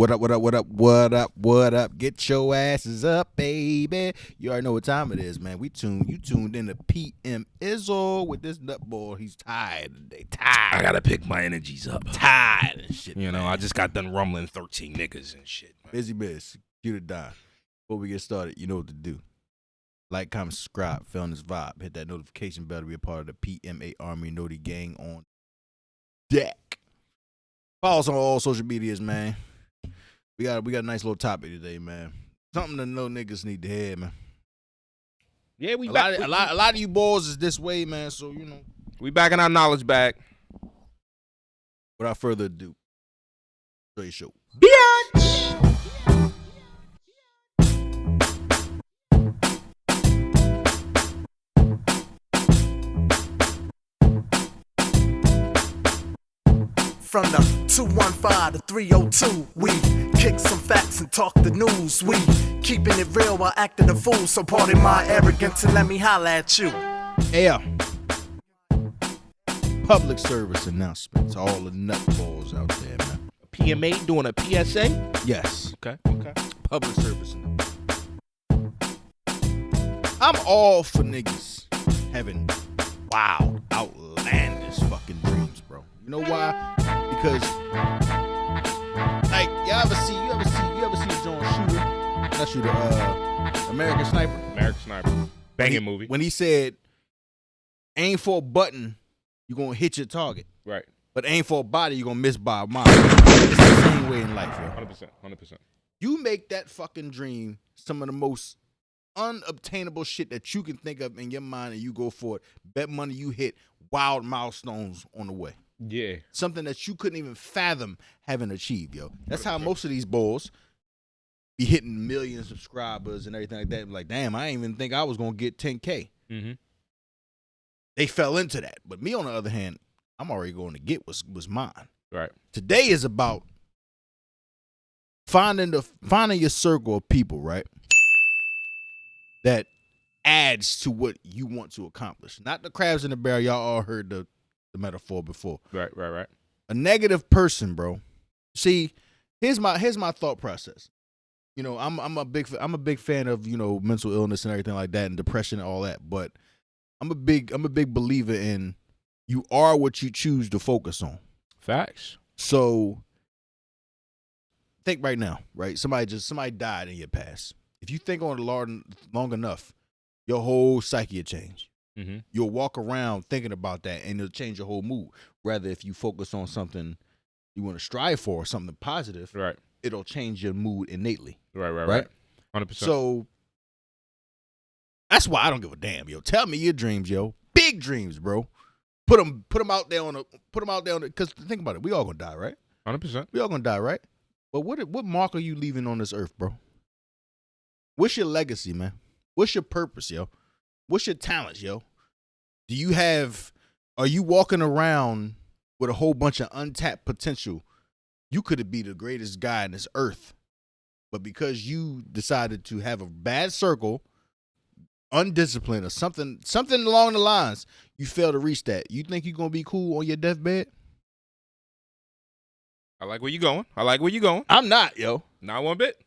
What up, what up, what up, what up, what up? Get your asses up, baby. You already know what time it is, man. You tuned in to PM Izzle with this nutball. He's tired today. Tired. I gotta pick my energies up. Tired and shit. You know, man. I just got done rumbling 13 niggas and shit. Man. Busy biz. Cue to die. Before we get started, you know what to do. Like, comment, subscribe, feeling this vibe. Hit that notification bell to be a part of the PMA Army Noti Gang on deck. Follow us on all social medias, man. We got a nice little topic today, man. Something that no niggas need to hear, man. Yeah, we A back. lot of you boys is this way, man. So you know. We back in our knowledge bag. Without further ado, straight show. Bitch. From the 215 to 302, we kick some facts and talk the news. We keeping it real while acting a fool. So pardon my arrogance and let me holla at you. Yeah. Public service announcements. All the nutballs out there, man. PMA doing a PSA? Yes. Okay. Public service announcements. I'm all for niggas having wild, outlandish fucking dreams, bro. You know why? Because, like, you ever see John Shooter, American Sniper? American Sniper. Banging movie. When he said, aim for a button, you're going to hit your target. Right. But aim for a body, you're going to miss by a mile. It's the same way in life, yo. 100%. You make that fucking dream some of the most unobtainable shit that you can think of in your mind, and you go for it. Bet money you hit wild milestones on the way. Yeah. Something that you couldn't even fathom having achieved, yo. That's how most of these bulls be hitting million subscribers and everything like that. Like, damn, I didn't even think I was going to get 10K. Mm-hmm. They fell into that. But me, on the other hand, I'm already going to get what's mine. Right. Today is about finding your circle of people, right, that adds to what you want to accomplish. Not the crabs in the barrel. Y'all all heard the metaphor before. Right. A negative person, bro. See, here's my thought process. You know, I'm a big fan of, you know, mental illness and everything like that, and depression and all that. But I'm a big believer in you are what you choose to focus on. Facts. So think right now, right? Somebody died in your past. If you think on it long enough, your whole psyche will change. Mm-hmm. You'll walk around thinking about that, and it'll change your whole mood. Rather, if you focus on something you want to strive for, something positive, Right. it'll change your mood innately. Right. 100%. So that's why I don't give a damn, yo. Tell me your dreams, yo. Big dreams, bro. Put them out there because think about it. We all gonna die, right? 100%. We all gonna die, right? But what mark are you leaving on this earth, bro? What's your legacy, man? What's your purpose, yo? What's your talents, yo? Are you walking around with a whole bunch of untapped potential? You could be the greatest guy on this earth. But because you decided to have a bad circle, undisciplined, or something along the lines, you fail to reach that. You think you're going to be cool on your deathbed? I like where you going. I'm not, yo. Not one bit.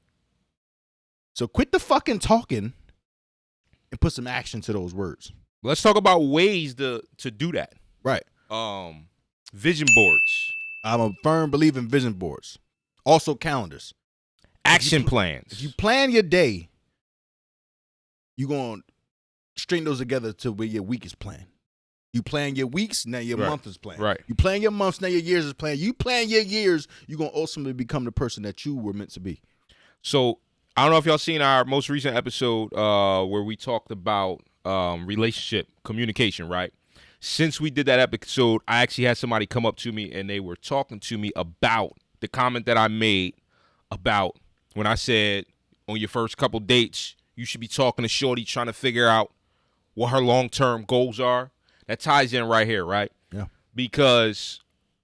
So quit the fucking talking and put some action to those words. Let's talk about ways to do that. Right. Vision boards. I'm a firm believer in vision boards. Also calendars. Action plans. If you plan your day, you're going to string those together to where your week is planned. You plan your weeks, now your month is planned. Right. You plan your months, now your years is planned. You plan your years, you're going to ultimately become the person that you were meant to be. So I don't know if y'all seen our most recent episode where we talked about relationship communication, right? Since we did that episode, I actually had somebody come up to me and they were talking to me about the comment that I made about when I said on your first couple dates, you should be talking to shorty trying to figure out what her long-term goals are. That ties in right here, right? Yeah. Because,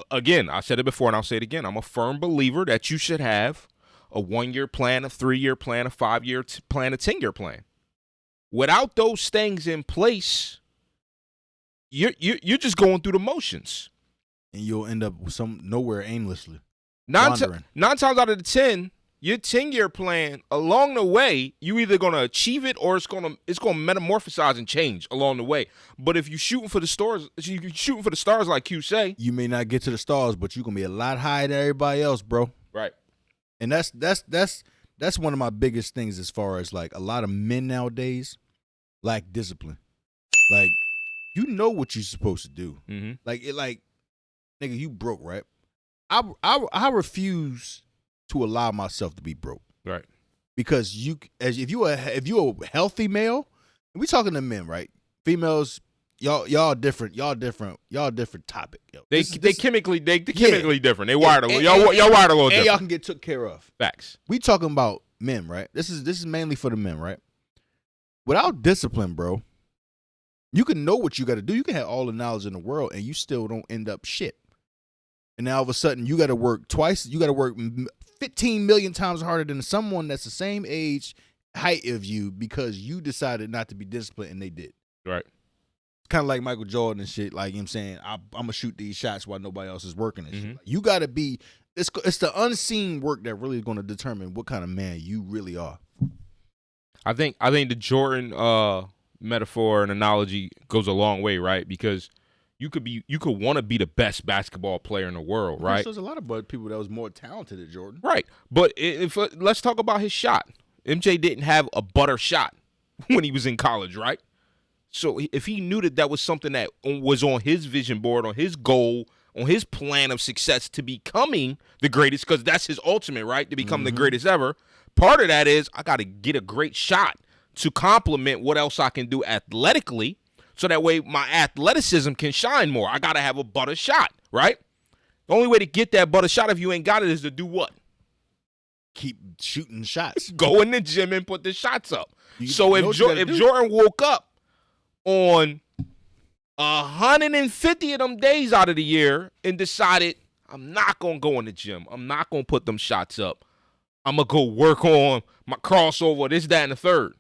again, I said it before and I'll say it again. I'm a firm believer that you should have a 1-year plan, a 3-year plan, a 5-year plan, a 10-year plan. Without those things in place, you're just going through the motions. And you'll end up nowhere aimlessly. wandering. 9 times out of the 10, your 10-year plan, along the way, you either gonna achieve it or it's gonna metamorphosize and change along the way. But if you shooting for the stars, like Q say, You may not get to the stars, but you're gonna be a lot higher than everybody else, bro. right? And that's one of my biggest things as far as like a lot of men nowadays lack discipline. Like, you know what you're supposed to do. Mm-hmm. Like nigga, you broke, right? I refuse to allow myself to be broke. Right. Because if you're a healthy male, and we talking to men, right? Females, y'all different topic. Yo. They chemically different. They wired a little. And- Y'all wired a little and different. y'all can get took care of. Facts. We talking about men, right? This is mainly for the men, right? Without discipline, bro, you can know what you got to do. You can have all the knowledge in the world, and you still don't end up shit. And now all of a sudden, you got to work twice. You got to work 15 million times harder than someone that's the same age, height of you, because you decided not to be disciplined, and they did. Right. It's kind of like Michael Jordan and shit. Like, you know what I'm saying, I'm going to shoot these shots while nobody else is working and shit. Like, you got to be, it's the unseen work that really is going to determine what kind of man you really are. I think the Jordan metaphor and analogy goes a long way, right? Because you could want to be the best basketball player in the world, right? There's a lot of people that was more talented than Jordan. Right. But if let's talk about his shot. MJ didn't have a butter shot when he was in college, right? So if he knew that was something that was on his vision board, on his goal, on his plan of success to becoming the greatest, because that's his ultimate, right? To become the greatest ever. Part of that is I got to get a great shot to complement what else I can do athletically, so that way my athleticism can shine more. I got to have a butter shot, right? The only way to get that butter shot if you ain't got it is to do what? Keep shooting shots. Go in the gym and put the shots up. If Jordan woke up on 150 of them days out of the year and decided, I'm not going to go in the gym. I'm not going to put them shots up. I'm going to go work on my crossover, this, that, and the third.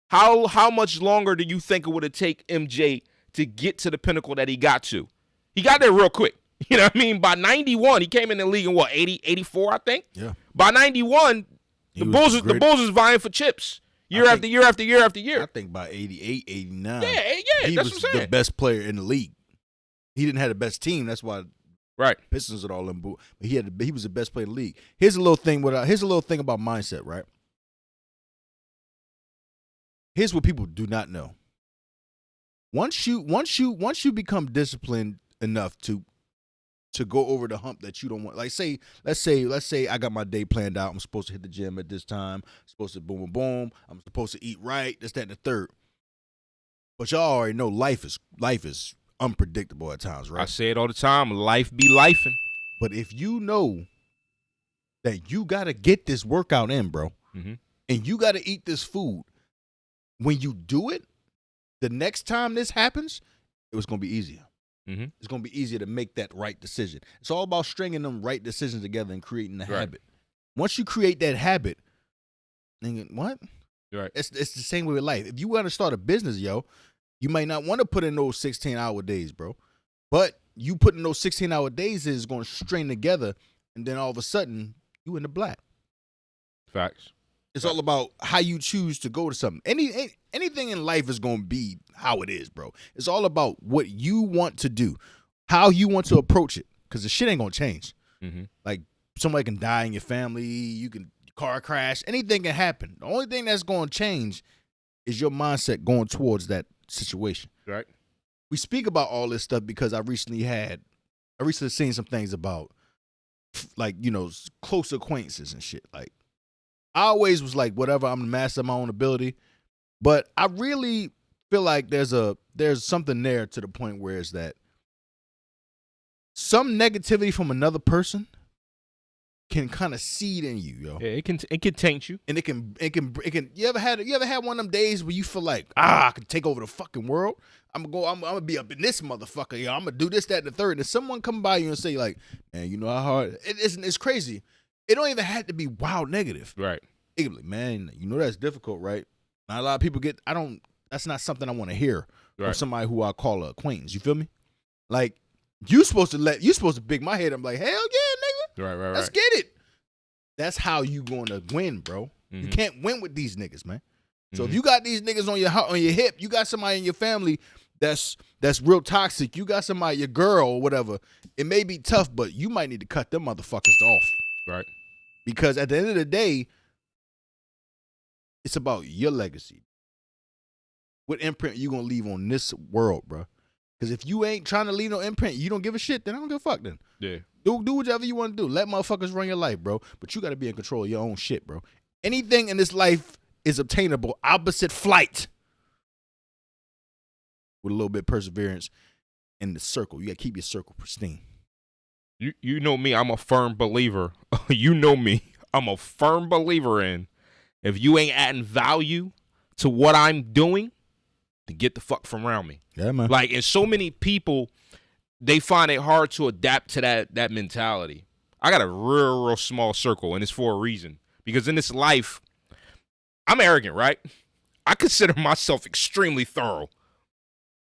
How much longer do you think it would have taken MJ to get to the pinnacle that he got to? He got there real quick. You know what I mean? By 91, he came in the league in what, 80, 84, I think? Yeah. By 91, the Bulls is vying for chips year after year after year after year. I think by 88, 89. Yeah, he that's was what I'm saying. the best player in the league. He didn't have the best team. That's why Right. Pistons and all them. But he was the best player in the league. Here's a little thing about mindset, right? Here's what people do not know. Once you become disciplined enough to go over the hump that you don't want, like let's say I got my day planned out. I'm supposed to hit the gym at this time. I'm supposed to boom, boom, boom. I'm supposed to eat right. This, that, and the third. But y'all already know life is unpredictable at times, right? I say it all the time. Life be lifing. But if you know that you got to get this workout in, bro, and you got to eat this food, when you do it, the next time this happens, it was going to be easier. It's going to be easier to make that right decision. It's all about stringing them right decisions together and creating the habit. Once you create that habit, thinking, what? Right. It's the same way with life. If you want to start a business, yo, you might not want to put in those 16-hour days, bro. But you putting those 16-hour days is going to string together, and then all of a sudden, you in the black. Facts. It's all about how you choose to go to something. Anything in life is going to be how it is, bro. It's all about what you want to do, how you want to approach it, because the shit ain't going to change. Like, somebody can die in your family, you can car crash, anything can happen. The only thing that's going to change is your mindset going towards that situation. Right. We speak about all this stuff because I recently seen some things about, like, you know, close acquaintances and shit. Like, I always was like, whatever, I'm the master of my own ability. But I really feel like there's something there to the point where it's that some negativity from another person can kind of seed in you, yo. Yeah, it can taint you. And it can you ever had one of them days where you feel like, I can take over the fucking world? I'm gonna be up in this motherfucker, yo. I'm gonna do this, that, and the third. And someone come by you and say, like, man, you know how hard it's crazy. It don't even have to be wild negative. Right. It can be like, man, you know that's difficult, right? Not a lot of people that's not something I want to hear from somebody who I call an acquaintance. You feel me? Like, you supposed to pick my head. I'm like, hell yeah, nigga. Right. Let's get it. That's how you gonna win, bro. You can't win with these niggas, man. So if you got these niggas on your hip, you got somebody in your family that's real toxic. You got somebody, your girl or whatever. It may be tough, but you might need to cut them motherfuckers off. Right. Because at the end of the day, it's about your legacy. What imprint you gonna leave on this world, bro? Because if you ain't trying to leave no imprint, you don't give a shit, then I don't give a fuck then. Yeah. Do whatever you want to do. Let motherfuckers run your life, bro. But you got to be in control of your own shit, bro. Anything in this life is obtainable. Opposite flight. With a little bit of perseverance in the circle. You got to keep your circle pristine. You know me. I'm a firm believer. You know me. I'm a firm believer in if you ain't adding value to what I'm doing, then get the fuck from around me. Yeah, man. Like, and so many people, they find it hard to adapt to that mentality. I got a real small circle, and it's for a reason. Because in this life, I'm arrogant, right? I consider myself extremely thorough.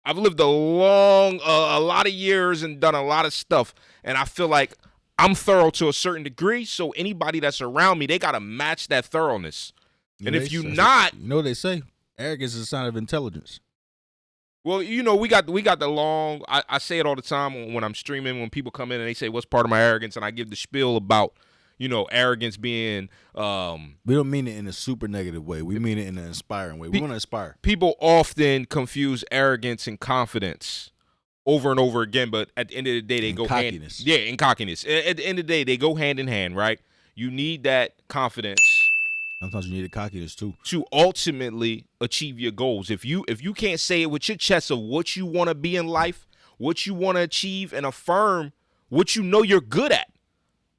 I've lived a lot of years and done a lot of stuff, and I feel like I'm thorough to a certain degree, so anybody that's around me, they got to match that thoroughness. And if you not... You know what they say? Arrogance is a sign of intelligence. Well, you know, we got the long... I say it all the time when I'm streaming, when people come in and they say, what's part of my arrogance? And I give the spiel about, you know, arrogance being... we don't mean it in a super negative way. We mean it in an inspiring way. We want to inspire. People often confuse arrogance and confidence over and over again, but at the end of the day, they go cockiness. And cockiness. At the end of the day, they go hand in hand, right? You need that confidence. Sometimes you need a cockiness too. To ultimately achieve your goals. If you can't say it with your chest of what you want to be in life, what you want to achieve, and affirm what you know you're good at.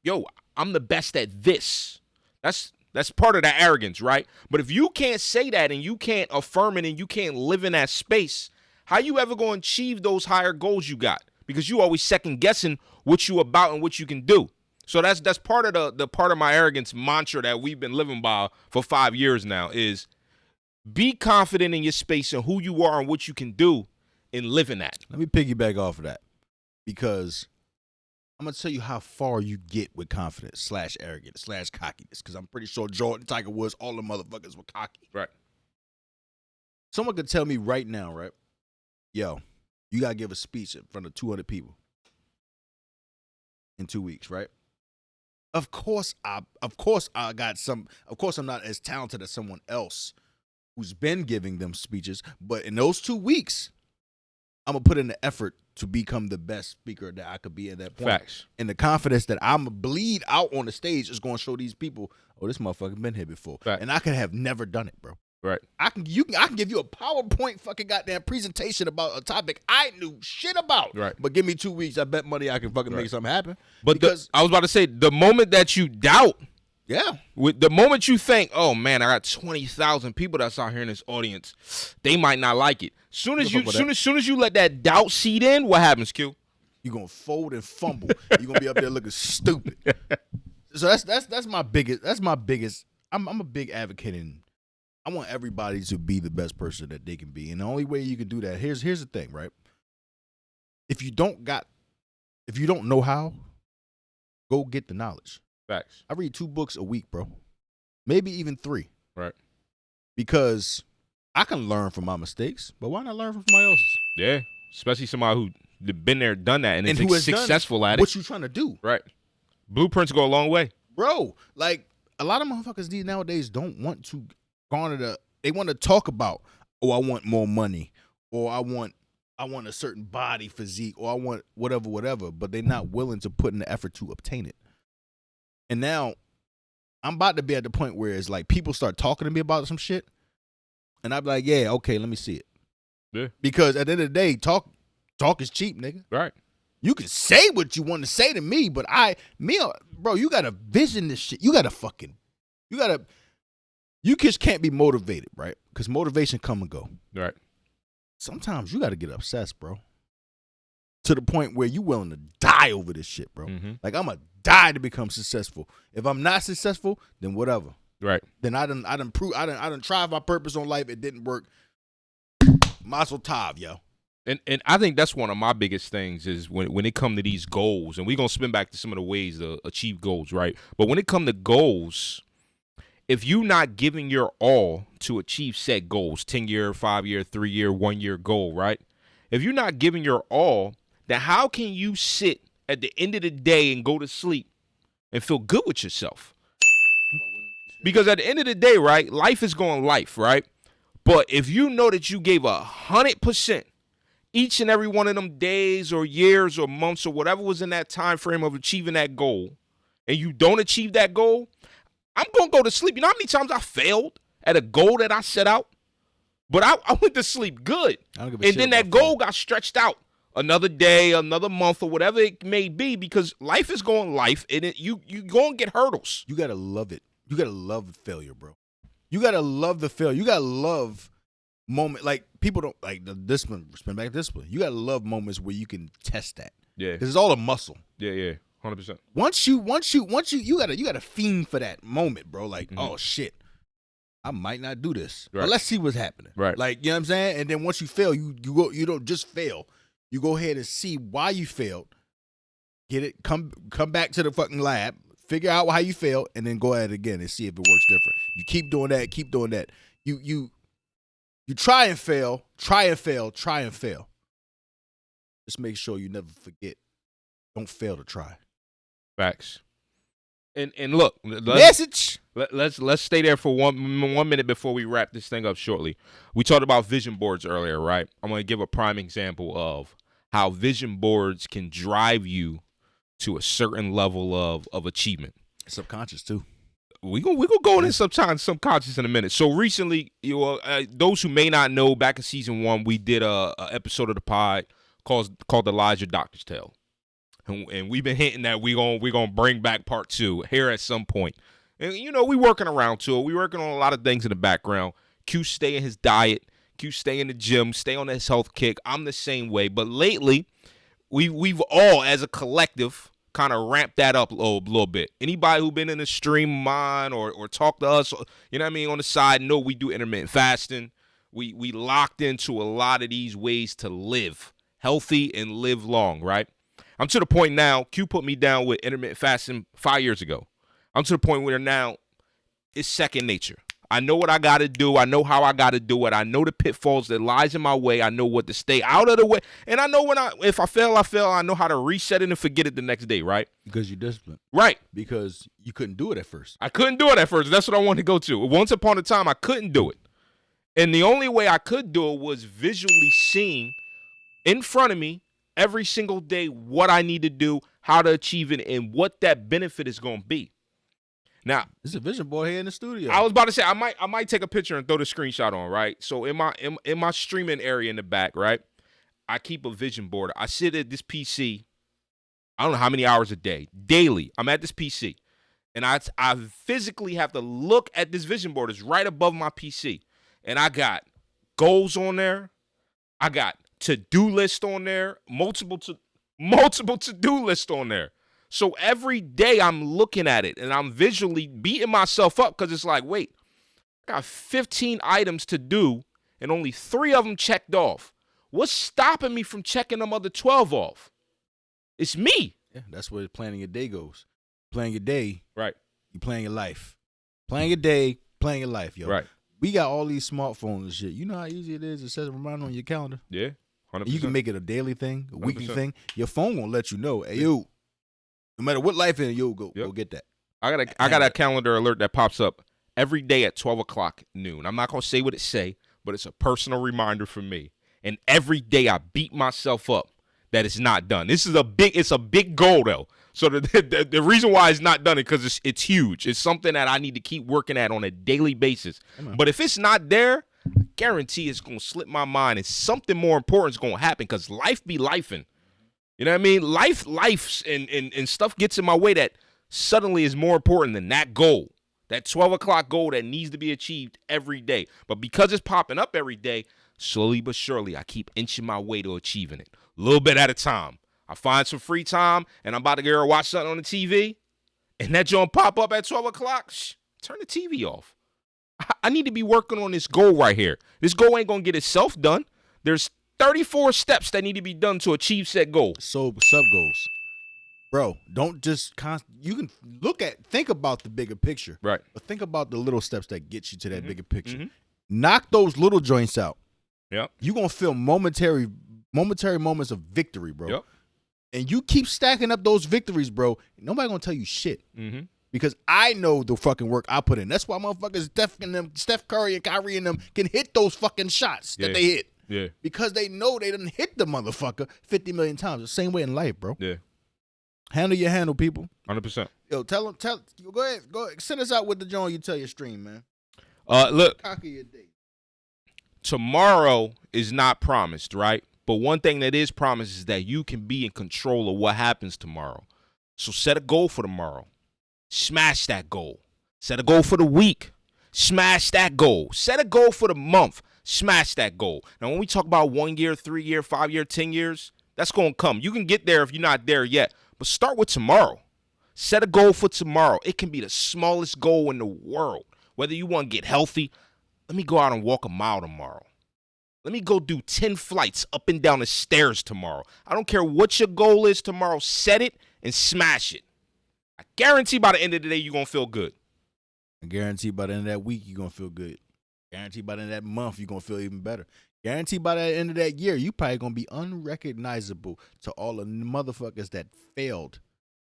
Yo, I'm the best at this. That's part of the arrogance, right? But if you can't say that and you can't affirm it and you can't live in that space, how you ever going to achieve those higher goals you got? Because you always second guessing what you about and what you can do. So that's part of the part of my arrogance mantra that we've been living by for 5 years now is be confident in your space and who you are and what you can do and live in that. Let me piggyback off of that because I'm going to tell you how far you get with confidence / arrogance / cockiness because I'm pretty sure Jordan, Tiger Woods, all the motherfuckers were cocky. Right. Someone could tell me right now, right? Yo, you got to give a speech in front of 200 people in 2 weeks, right? Of course I'm not as talented as someone else who's been giving them speeches, but in those 2 weeks, I'm going to put in the effort to become the best speaker that I could be at that point. Facts. And the confidence that I'm going to bleed out on the stage is going to show these people, oh, this motherfucker been here before. Facts. And I could have never done it, bro. Right. I can give you a PowerPoint fucking goddamn presentation about a topic I knew shit about. Right. But give me 2 weeks, I bet money I can fucking make something happen. But I was about to say, the moment that you doubt, with the moment you think, oh man, I got 20,000 people that's out here in this audience, they might not like it. Soon as you let that doubt seed in, what happens, Q? You're gonna fold and fumble. You're gonna be up there looking stupid. So that's my biggest. I'm a big advocate in. I want everybody to be the best person that they can be. And the only way you can do that, here's the thing, right? If you don't know how, go get the knowledge. Facts. I read 2 books a week, bro. Maybe even 3. Right. Because I can learn from my mistakes, but why not learn from somebody else's? Yeah. Especially somebody who been there, done that, and who is has successful at it. What you trying to do? Right. Blueprints go a long way. Bro, like a lot of motherfuckers these nowadays don't want to garner they want to talk about, oh, I want more money, or I want a certain body physique, or I want whatever, but they're not willing to put in the effort to obtain it. And now I'm about to be at the point where it's like people start talking to me about some shit, and I'm like, yeah, okay, let me see it. Yeah. Because at the end of the day, talk is cheap, nigga. Right. You can say what you want to say to me, but bro, you gotta vision this shit. You just can't be motivated, right? Because motivation come and go. Right. Sometimes you got to get obsessed, bro. To the point where you willing to die over this shit, bro. Mm-hmm. Like, I'm going to die to become successful. If I'm not successful, then whatever. Right. Then I done tried my purpose on life. It didn't work. Mazel tov, yo. And I think that's one of my biggest things is when it come to these goals, and we're going to spin back to some of the ways to achieve goals, right? But when it come to goals, if you're not giving your all to achieve set goals, 10-year, 5-year, 3-year, 1-year goal, right? If you're not giving your all, then how can you sit at the end of the day and go to sleep and feel good with yourself? Because at the end of the day, right, life is going life, right? But if you know that you gave 100% each and every one of them days or years or months or whatever was in that time frame of achieving that goal, and you don't achieve that goal, I'm going to go to sleep. You know how many times I failed at a goal that I set out? But I went to sleep good. And then that goal got stretched out another day, another month, or whatever it may be, because life is going life, and you going to get hurdles. You got to love it. You got to love the failure, bro. You got to love the failure. You got to love moment. Like, people don't like the discipline, spin back discipline. You got to love moments where you can test that. Yeah. Because it's all a muscle. Yeah. 100%. Once you gotta fiend for that moment, bro. Like, oh shit, I might not do this. Right. But let's see what's happening. Right. Like, you know what I'm saying? And then once you fail, you don't just fail. You go ahead and see why you failed. Get it, come back to the fucking lab, figure out how you failed, and then go at it again and see if it works different. You keep doing that. You try and fail. Just make sure you never forget. Don't fail to try. Facts. And look, Message. Let's stay there for one minute before we wrap this thing up shortly. We talked about vision boards earlier, right? I'm going to give a prime example of how vision boards can drive you to a certain level of achievement. Subconscious too. We gonna go into subconscious in a minute. So recently, those who may not know, back in season 1, we did a episode of the pod called "The Elijah Doctor's Tale." And we've been hinting that we gonna bring back part 2 here at some point. And we working around to it. We working on a lot of things in the background. Q stay in his diet. Q stay in the gym. Stay on his health kick. I'm the same way. But lately, we've all as a collective kind of ramped that up a little bit. Anybody who been in the stream of mine or talk to us, on the side, know we do intermittent fasting. We locked into a lot of these ways to live healthy and live long, right? I'm to the point now, Q put me down with intermittent fasting 5 years ago. I'm to the point where now it's second nature. I know what I got to do. I know how I got to do it. I know the pitfalls that lies in my way. I know what to stay out of the way. And I know if I fail, I fail. I know how to reset it and forget it the next day, right? Because you're disciplined. Right. Because you couldn't do it at first. I couldn't do it at first. That's what I wanted to go to. Once upon a time, I couldn't do it. And the only way I could do it was visually seeing in front of me every single day what I need to do, how to achieve it, and what that benefit is going to be. Now, there's a vision board here in the studio. I was about to say I might take a picture and throw the screenshot on, right? So in my streaming area in the back, right? I keep a vision board. I sit at this PC, I don't know how many hours a day, daily. I'm at this PC, and I physically have to look at this vision board. It's right above my PC, and I got goals on there. I got to-do list on there, multiple to-do list on there. So every day I'm looking at it and I'm visually beating myself up because it's like, wait, I got 15 items to do and only 3 of them checked off. What's stopping me from checking them other 12 off? It's me. Yeah, that's where planning your day goes. Planning your day. Right. You plan your life. Planning your day, planning your life, yo. Right. We got all these smartphones and shit. You know how easy it is to set a reminder on your calendar? Yeah. 100%. You can make it a daily thing, a weekly 100%. thing. Your phone won't let you know. Hey, yo, no matter what life is, go get that. I got a calendar alert that pops up every day at 12 o'clock noon. I'm not going to say what it say, but it's a personal reminder for me. And every day I beat myself up that it's not done. It's a big goal, though. So the reason why it's not done is because it's huge. It's something that I need to keep working at on a daily basis. But if it's not there, I guarantee it's going to slip my mind and something more important is going to happen because life be lifing. You know what I mean? Life and stuff gets in my way that suddenly is more important than that goal, that 12 o'clock goal that needs to be achieved every day. But because it's popping up every day, slowly but surely, I keep inching my way to achieving it, a little bit at a time. I find some free time, and I'm about to go watch something on the TV, and that joint pop up at 12 o'clock, turn the TV off. I need to be working on this goal right here. This goal ain't going to get itself done. There's 34 steps that need to be done to achieve said goal. So sub goals, bro. Don't just you can think about the bigger picture, Right. but think about the little steps that get you to that bigger picture. Knock those little joints out. Yep. You gonna feel momentary moments of victory, bro. Yep. And you keep stacking up those victories, bro. Nobody gonna tell you shit. Because I know the fucking work I put in. That's why motherfuckers Steph Curry and Kyrie and them can hit those fucking shots that they hit. Yeah. Because they know they done hit the motherfucker 50 million times. The same way in life, bro. Yeah. Handle your handle, people. 100%. Yo, go ahead, send us out with the joint you tell your stream, man. Look, Cocky your day. tomorrow is not promised, right? But one thing that is promised is that you can be in control of what happens tomorrow. So set a goal for tomorrow. Smash that goal. Set a goal for the week. Smash that goal. Set a goal for the month. Smash that goal. Now, when we talk about 1 year, 3 year, 5 year, 10 years, that's going to come. You can get there if you're not there yet. But start with tomorrow. Set a goal for tomorrow. It can be the smallest goal in the world. Whether you want to get healthy, let me go out and walk a mile tomorrow. Let me go do 10 flights up and down the stairs tomorrow. I don't care what your goal is tomorrow. Set it and smash it. I guarantee by the end of the day, you're going to feel good. I guarantee by the end of that week, you're going to feel good. Guarantee by the end of that month, you're going to feel even better. Guarantee by the end of that year, you probably going to be unrecognizable to all the motherfuckers that failed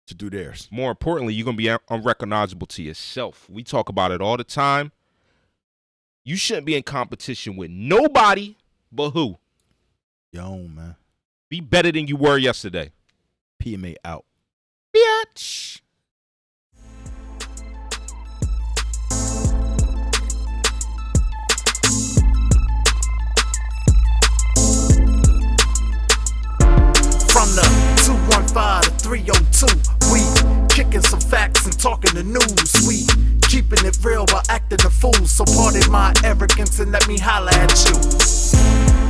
to do theirs. More importantly, you're going to be unrecognizable to yourself. We talk about it all the time. You shouldn't be in competition with nobody but who? Yo, man. Be better than you were yesterday. PMA out. Bitch. From the 215 to 302, we kicking some facts and talking the news. We keeping it real while acting a fool. So pardon my arrogance and let me holla at you.